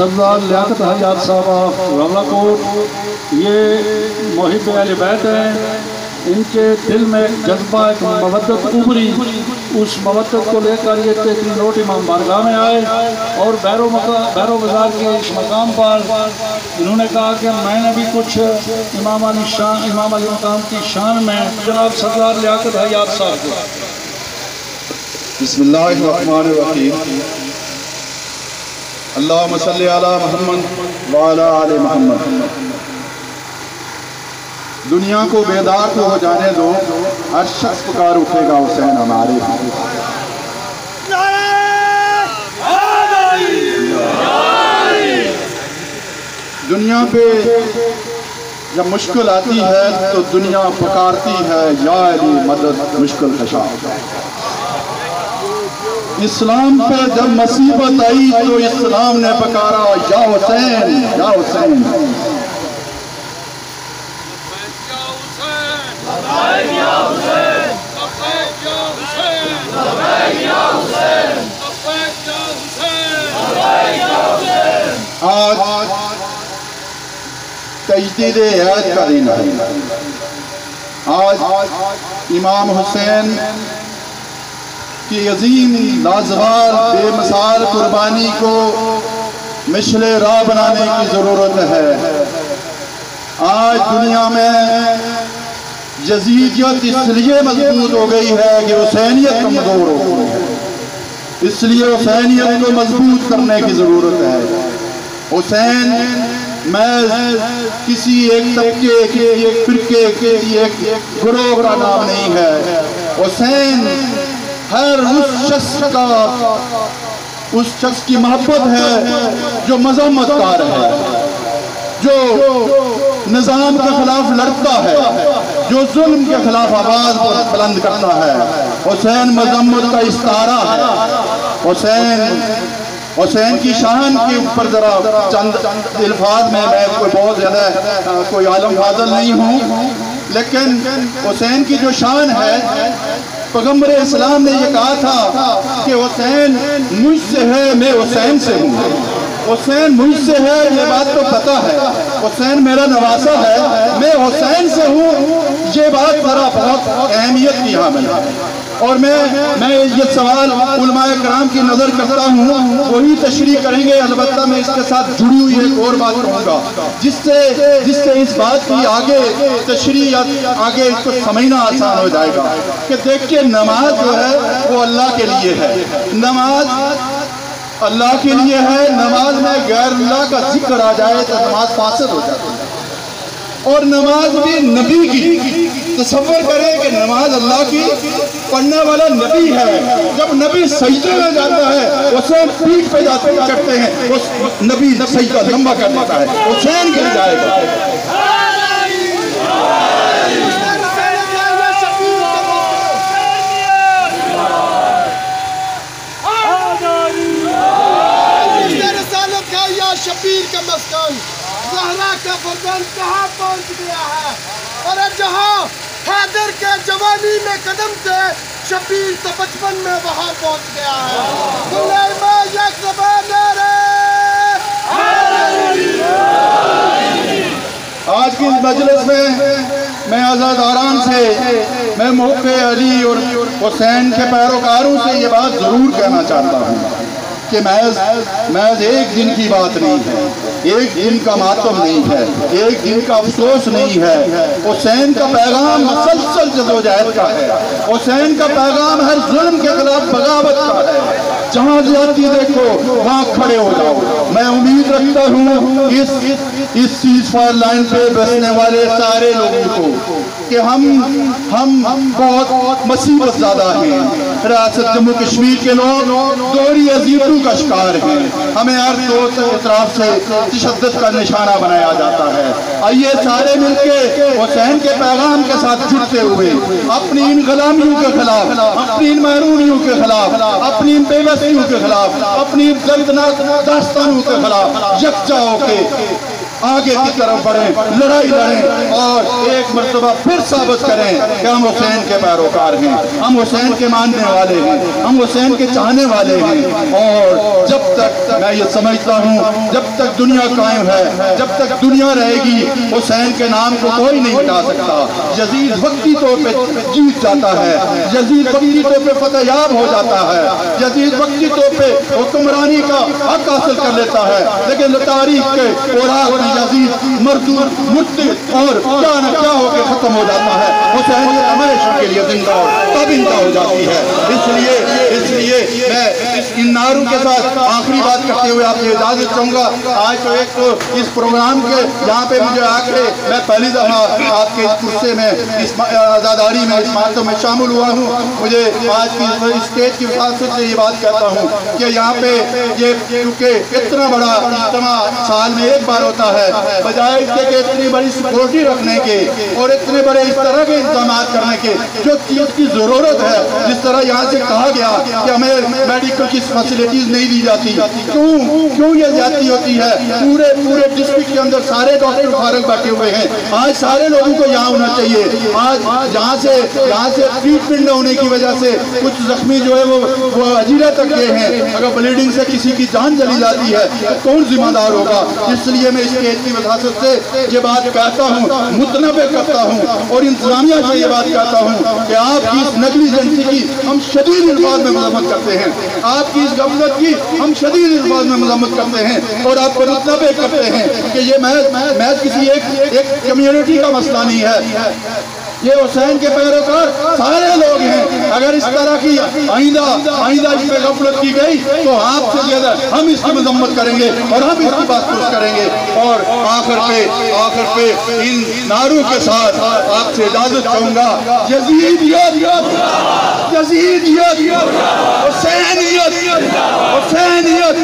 सरदार लियाकत हयात साहब रमलाकोट, ये मुहिब अहले बैत हैं। इनके दिल में जज्बा एक मवद्दत उभरी, उस मवद्दत को लेकर ये तेतरी नोट इमाम बारगाह में आए और बैरो बाजार के इस मकाम पर इन्होंने कहा कि मैंने भी कुछ इमाम अली मकाम की शान में जनाब सरदार लियाकत हयात साहब को। बिस्मिल्लाहिर्रहमानिर्रहीम। अल्लाहुम्मा सल्ली अला मुहम्मद व अला आले मुहम्मद। दुनिया को बेदार तो हो जाने दो, हर शख्स पुकार उठेगा हुसैन हमारे। दुनिया पे जब मुश्किल आती है तो दुनिया पुकारती है या अली मदद मुश्किल कशा। इस्लाम पे जब मुसीबत आई तो इस्लाम ने पुकारा या हुसैन या हुसैन। आज तजदीद हयात का दिन है। आज इमाम हुसैन की अजीम लाजवाब बेमिसाल कुर्बानी को मिशले राह बनाने की ज़रूरत है। आज दुनिया में यजीदियत इसलिए मजबूत हो गई है कि हुसैनियत कमजोर हो गई है, इसलिए हुसैनियत को मजबूत करने की ज़रूरत है। हुसैन मैं किसी एक तबके के, एक फिरके के, एक ग्रोह का नाम नहीं है। हुसैन हर उस शख्स की मोहब्बत है जो मजम्मतकार है, जो निज़ाम के खिलाफ लड़ता है, जो जुल्म के खिलाफ आवाज बुलंद करता है। हुसैन मजम्मत का इस्तारा है। हुसैन की शान के ऊपर जरा चंद अल्फाज में, मैं कोई बहुत ज्यादा कोई आलम फाजल नहीं हूँ, लेकिन हुसैन की जो शान है, पैगंबर इस्लाम ने ये कहा था कि हुसैन मुझसे है, मैं हुसैन से हूँ। हुसैन मुझसे है ये बात तो पता है, हुसैन मेरा नवासा है, मैं हुसैन से हूँ, ये बात जरा बहुत अहमियत की हामिल है। और मैं ये सवाल उलमाए कराम की नजर करता हूँ, वही तशरीह करेंगे। अलबत्ता मैं इसके साथ जुड़ी हुई एक और बात कहूँगा जिससे इस बात की आगे तशरीह आगे इसको समझना आसान हो जाएगा कि देखिए, नमाज जो है वो अल्लाह के लिए है। नमाज अल्लाह के लिए है। नमाज में गैर अल्लाह का जिक्र आ जाए तो नमाज फासिद हो जाती है। और नमाज भी नबी की, तसव्वुर करें कि नमाज अल्लाह की, पढ़ने वाला नबी है। जब नबी सजदे में जाता है, हुसैन पीठ पे जाते करते हैं, उस नबी सजदा लंबा कर देता है, हुसैन गिर जाएगा। शबीर का मस्कान ज़हरा का फरमान कहाँ पहुँच गया है, और जहाँ हैदर के जवानी में कदम थे, शबीर तो बचपन में वहाँ पहुँच गया है। आज की इस मजलिस में मैं आज़ादारान से, मैं मौके अली और हुसैन के पैरोकारों से ये बात जरूर कहना चाहता हूँ कि महज एक दिन की बात नहीं है, एक दिन का मातम नहीं है, एक दिन का अफसोस नहीं है। हुसैन का पैगाम मुसलसल जदोजहद का है। हुसैन का पैगाम हर जुल्म के खिलाफ बगावत का है। जहाँ ज्यादती देखो वहाँ खड़े हो जाओ। मैं उम्मीद रखता हूँ इस सीज फायर लाइन पे बसने वाले सारे लोगों को कि हम बहुत मुसीबत ज़्यादा हैं। रियासत जम्मू कश्मीर के लोग दोहरी अजीतों का शिकार हैं। हमें हर दो तरफ से तशद्दुद का निशाना बनाया जाता है। आइए सारे मिलके हुसैन के पैगाम के साथ जुटते हुए अपनी इन गुलामियों के खिलाफ, अपनी इन महरूमियों के खिलाफ, अपनी इन बेबसियों के खिलाफ, अपनी दर्दनाक दास्तानों के खिलाफ यकजा होके आगे की तरफ बढ़ें, लड़ाई लड़ें और एक मर्तबा फिर साबित करें कि हम हुसैन के पैरोकार हैं, हम हुसैन के मानने वाले हैं, हम हुसैन के चाहने वाले हैं। और जब तक मैं ये समझता हूँ, जब जब तक दुनिया कायम है, जब तक दुनिया रहेगी, हुसैन के नाम को कोई नहीं मिटा सकता। यजीद वक्ती तौर पे जीत जाता है, यजीद वक्ती तौर पे फतेहयाब हो जाता है, यजीद वक्ती तौर पे हुक्मरानी का हक हासिल कर लेता है, लेकिन तारीख के औराक में यजीद मरदूद मुर्तद और क्या न क्या होकर खत्म हो जाता है। हुसैनियत हमेशा के लिए जिंदा ताबिंदा हो जाती है। इसलिए मैं इन नारों के साथ आखिरी बात करते हुए आपसे इजाजत चाहूंगा। आज तो एक तो इस प्रोग्राम के यहाँ पे मुझे आके मैं पहली दफा आपके इस कुर्से में, इस आज़ादारी में, इस मातम में शामिल हुआ हूँ। मुझे आज की स्टेज की विरासत से ये बात कहता हूँ कि यहाँ पे ये क्योंकि इतना बड़ा इज्तिमा साल में एक बार होता है, बजाय इसके कि इतनी बड़ी सिक्योरिटी रखने के और इतने बड़े इस तरह के इंतजाम करने के जो चीज की जरूरत है, जिस तरह यहाँ से कहा गया कि हमें मेडिकल की फैसिलिटीज नहीं दी जाती, क्यों ये ज्यादती होती है? पूरे डिस्ट्रिक्ट के अंदर सारे डॉक्टर फारग बैठे हुए हैं। आज सारे लोगों को यहाँ होना चाहिए। आज यहाँ से ट्रीटमेंट न होने की वजह से कुछ जख्मी जो है वो अजीरा तक गए हैं। अगर ब्लीडिंग से किसी की जान चली जाती है तो कौन जिम्मेदार होगा? इसलिए मैं इस स्टेज की वजाहत से ये बात कहता हूँ, मुतनबे करता हूँ और इंतजामिया से ये बात कहता हूँ कि आपकी इस नेग्लिजेंसी की हम शदीद अल्फाज में मजम्मत करते हैं, आपकी इस गफलत की हम शदीद अल्फाज में मजम्मत करते हैं और आपको मुतनबे करते हैं कि ये महज किसी एक कम्युनिटी का मसला नहीं है, ये हुसैन के पैरोकार सारे लोग हैं। अगर इस तरह की आइंदा इस पे गफलत की गई तो आपसे ज्यादा हम इसकी मजम्मत करेंगे और हम इसकी बात पुरुष करेंगे। और आखिर पे इन नारों के साथ आपसे इजाजत चाहूंगा। यजीदियत, हुसैनियत, हुसैनियत।